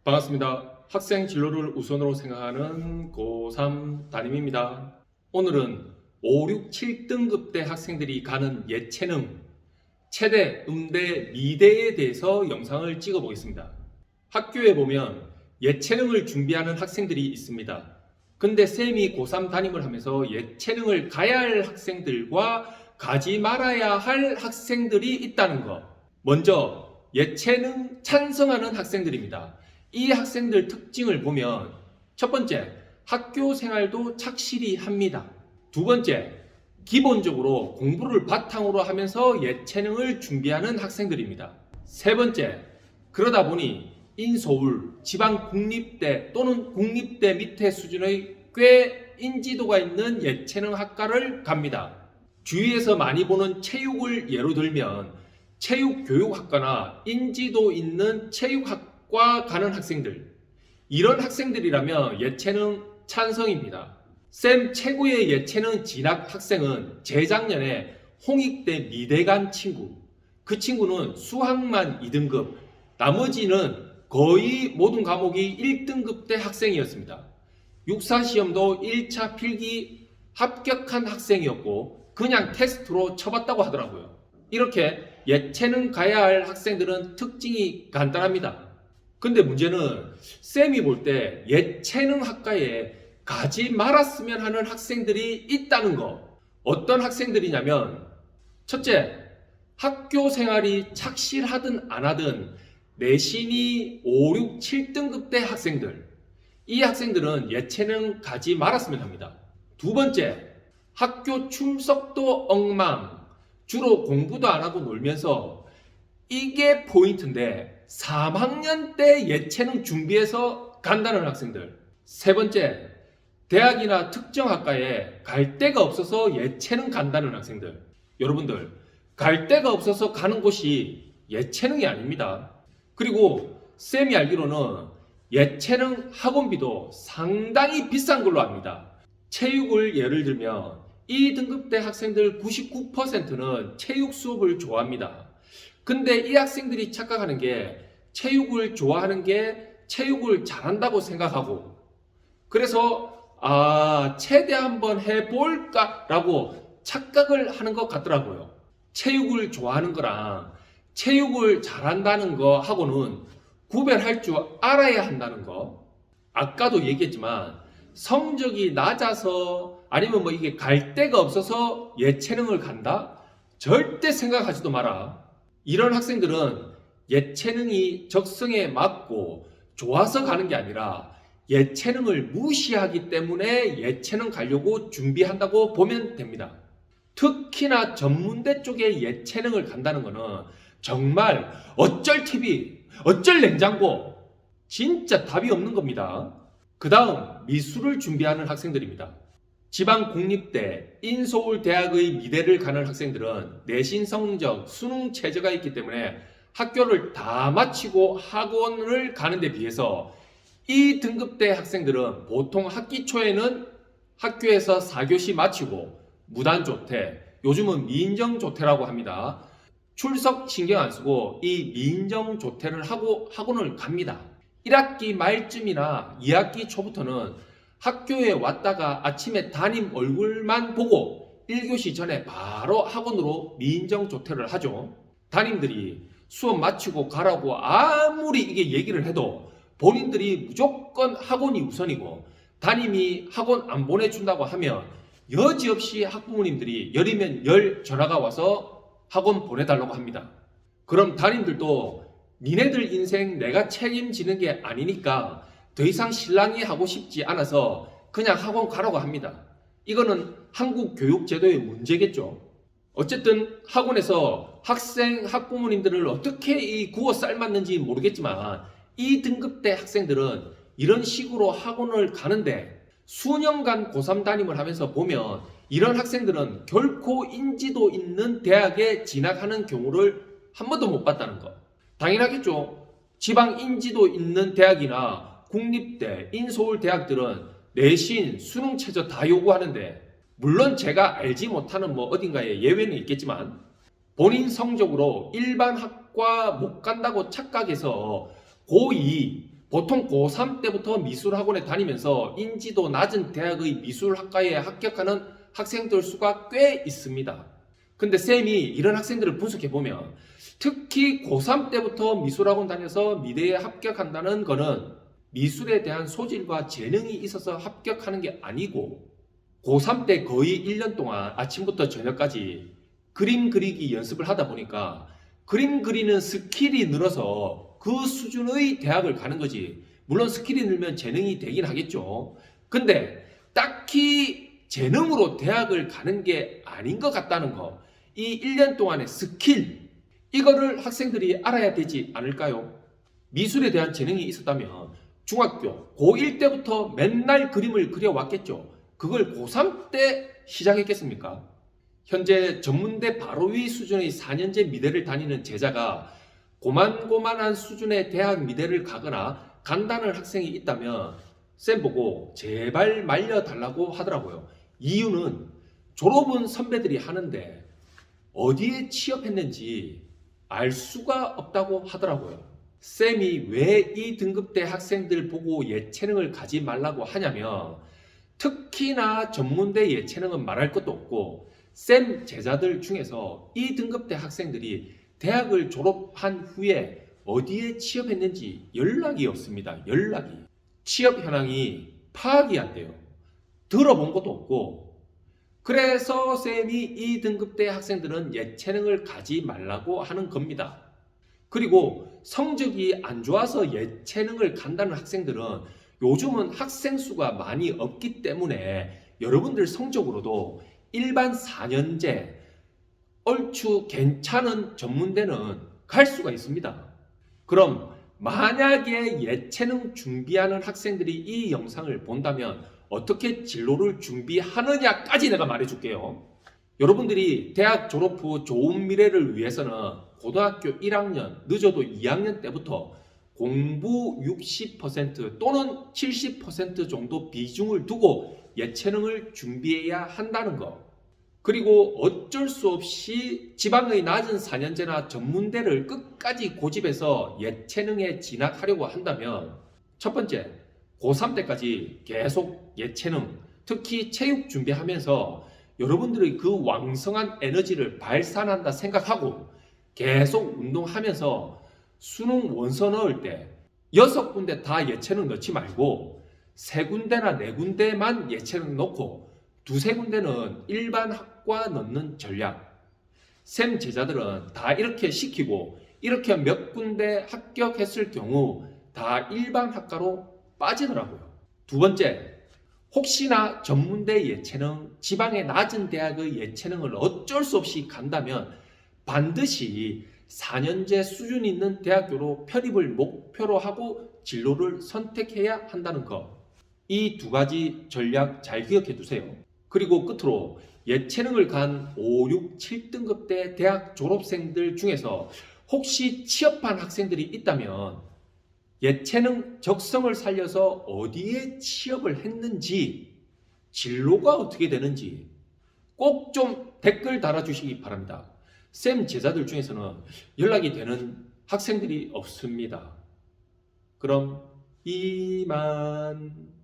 반갑습니다. 학생 진로를 우선으로 생각하는 고3 담임입니다. 오늘은 5, 6, 7등급대 학생들이 가는 예체능, 체대, 음대, 미대에 대해서 영상을 찍어 보겠습니다. 학교에 보면 예체능을 준비하는 학생들이 있습니다. 근데 쌤이 고3 담임을 하면서 예체능을 가야 할 학생들과 가지 말아야 할 학생들이 있다는 거. 먼저 예체능 찬성하는 학생들입니다. 이 학생들 특징을 보면 첫 번째, 학교 생활도 착실히 합니다. 두 번째, 기본적으로 공부를 바탕으로 하면서 예체능을 준비하는 학생들입니다. 세 번째, 그러다 보니 인서울, 지방 국립대 또는 국립대 밑에 수준의 꽤 인지도가 있는 예체능 학과를 갑니다. 주위에서 많이 보는 체육을 예로 들면 체육교육학과나 인지도 있는 체육학과 가는 학생들, 이런 학생들이라면 예체능 찬성입니다. 쌤 최고의 예체능 진학 학생은 재작년에 홍익대 미대 간 친구. 그 친구는 수학만 2등급, 나머지는 거의 모든 과목이 1등급대 학생이었습니다. 육사시험도 1차 필기 합격한 학생이었고 그냥 테스트로 쳐봤다고 하더라고요. 이렇게 예체능 가야 할 학생들은 특징이 간단합니다. 근데 문제는 쌤이 볼 때 예체능 학과에 가지 말았으면 하는 학생들이 있다는 거. 어떤 학생들이냐면 첫째, 학교 생활이 착실하든 안 하든 내신이 5, 6, 7등급대 학생들. 이 학생들은 예체능 가지 말았으면 합니다. 두 번째, 학교 출석도 엉망, 주로 공부도 안 하고 놀면서, 이게 포인트인데 3학년 때 예체능 준비해서 간다는 학생들. 세 번째, 대학이나 특정 학과에 갈 데가 없어서 예체능 간다는 학생들. 여러분들, 갈 데가 없어서 가는 곳이 예체능이 아닙니다. 그리고 쌤이 알기로는 예체능 학원비도 상당히 비싼 걸로 압니다. 체육을 예를 들면 2등급대 학생들 99%는 체육 수업을 좋아합니다. 근데 이 학생들이 착각하는 게 체육을 좋아하는 게 체육을 잘한다고 생각하고, 그래서 체대 한번 해볼까 라고 착각을 하는 것 같더라고요. 체육을 좋아하는 거랑 체육을 잘한다는 거 하고는 구별할 줄 알아야 한다는 거. 아까도 얘기했지만 성적이 낮아서 아니면 뭐 이게 갈 데가 없어서 예체능을 간다? 절대 생각하지도 마라. 이런 학생들은 예체능이 적성에 맞고 좋아서 가는 게 아니라 예체능을 무시하기 때문에 예체능 가려고 준비한다고 보면 됩니다. 특히나 전문대 쪽에 예체능을 간다는 거는 정말 어쩔 TV, 어쩔 냉장고, 진짜 답이 없는 겁니다. 그 다음 미술을 준비하는 학생들입니다. 지방 국립대, 인서울대학의 미대를 가는 학생들은 내신 성적, 수능 체제가 있기 때문에 학교를 다 마치고 학원을 가는 데 비해서 이 등급대 학생들은 보통 학기 초에는 학교에서 4교시 마치고 무단조퇴, 요즘은 미인정조퇴라고 합니다. 출석 신경 안 쓰고 이 미인정조퇴를 하고 학원을 갑니다. 1학기 말쯤이나 2학기 초부터는 학교에 왔다가 아침에 담임 얼굴만 보고 1교시 전에 바로 학원으로 미인정조퇴를 하죠. 담임들이 수업 마치고 가라고 아무리 이게 얘기를 해도 본인들이 무조건 학원이 우선이고, 담임이 학원 안 보내준다고 하면 여지없이 학부모님들이 열이면 열 전화가 와서 학원 보내달라고 합니다. 그럼 담임들도 니네들 인생 내가 책임지는 게 아니니까 더 이상 실랑이 하고 싶지 않아서 그냥 학원 가라고 합니다. 이거는 한국 교육제도의 문제겠죠. 어쨌든 학원에서 학생, 학부모님들을 어떻게 이 구워 삶았는지 모르겠지만 이 등급대 학생들은 이런 식으로 학원을 가는데 수년간 고3 담임을 하면서 보면 이런 학생들은 결코 인지도 있는 대학에 진학하는 경우를 한 번도 못 봤다는 거. 당연하겠죠. 지방 인지도 있는 대학이나 국립대, 인서울 대학들은 내신, 수능 최저 다 요구하는데, 물론 제가 알지 못하는 뭐 어딘가에 예외는 있겠지만 본인 성적으로 일반 학과 못 간다고 착각해서 고2 보통 고3 때부터 미술학원에 다니면서 인지도 낮은 대학의 미술학과에 합격하는 학생들 수가 꽤 있습니다. 근데 쌤이 이런 학생들을 분석해보면 특히 고3 때부터 미술학원 다녀서 미대에 합격한다는 거는 미술에 대한 소질과 재능이 있어서 합격하는 게 아니고 고3 때 거의 1년 동안 아침부터 저녁까지 그림 그리기 연습을 하다 보니까 그림 그리는 스킬이 늘어서 그 수준의 대학을 가는 거지. 물론 스킬이 늘면 재능이 되긴 하겠죠. 근데 딱히 재능으로 대학을 가는 게 아닌 것 같다는 거. 이 1년 동안의 스킬, 이거를 학생들이 알아야 되지 않을까요? 미술에 대한 재능이 있었다면 중학교, 고1 때부터 맨날 그림을 그려왔겠죠. 그걸 고3 때 시작했겠습니까? 현재 전문대 바로 위 수준의 4년제 미대를 다니는 제자가 고만고만한 수준의 대학 미대를 가거나 간다는 학생이 있다면 쌤 보고 제발 말려달라고 하더라고요. 이유는 졸업은 선배들이 하는데 어디에 취업했는지 알 수가 없다고 하더라고요. 쌤이 왜 이 등급대 학생들 보고 예체능을 가지 말라고 하냐면 특히나 전문대 예체능은 말할 것도 없고 쌤 제자들 중에서 이 등급대 학생들이 대학을 졸업한 후에 어디에 취업했는지 연락이 없습니다. 연락이. 취업 현황이 파악이 안 돼요. 들어본 것도 없고. 그래서 쌤이 이 등급대 학생들은 예체능을 가지 말라고 하는 겁니다. 그리고 성적이 안 좋아서 예체능을 간다는 학생들은 요즘은 학생 수가 많이 없기 때문에 여러분들 성적으로도 일반 4년제 얼추 괜찮은 전문대는 갈 수가 있습니다. 그럼 만약에 예체능 준비하는 학생들이 이 영상을 본다면 어떻게 진로를 준비하느냐까지 내가 말해줄게요. 여러분들이 대학 졸업 후 좋은 미래를 위해서는 고등학교 1학년, 늦어도 2학년 때부터 공부 60% 또는 70% 정도 비중을 두고 예체능을 준비해야 한다는 거. 그리고 어쩔 수 없이 지방의 낮은 4년제나 전문대를 끝까지 고집해서 예체능에 진학하려고 한다면 첫 번째, 고3 때까지 계속 예체능, 특히 체육 준비하면서 여러분들의 그 왕성한 에너지를 발산한다 생각하고 계속 운동하면서 수능 원서 넣을 때 6군데 다 예체능 넣지 말고 3군데나 4군데만 예체능 넣고 2-3군데는 일반 학과 넣는 전략. 쌤 제자들은 다 이렇게 시키고 이렇게 몇 군데 합격했을 경우 다 일반 학과로 빠지더라고요. 두 번째, 혹시나 전문대 예체능, 지방의 낮은 대학의 예체능을 어쩔 수 없이 간다면 반드시 4년제 수준 있는 대학교로 편입을 목표로 하고 진로를 선택해야 한다는 것. 이 두 가지 전략 잘 기억해 두세요. 그리고 끝으로 예체능을 간 5, 6, 7등급대 대학 졸업생들 중에서 혹시 취업한 학생들이 있다면 예체능 적성을 살려서 어디에 취업을 했는지, 진로가 어떻게 되는지 꼭 좀 댓글 달아주시기 바랍니다. 쌤 제자들 중에서는 연락이 되는 학생들이 없습니다. 그럼 이만.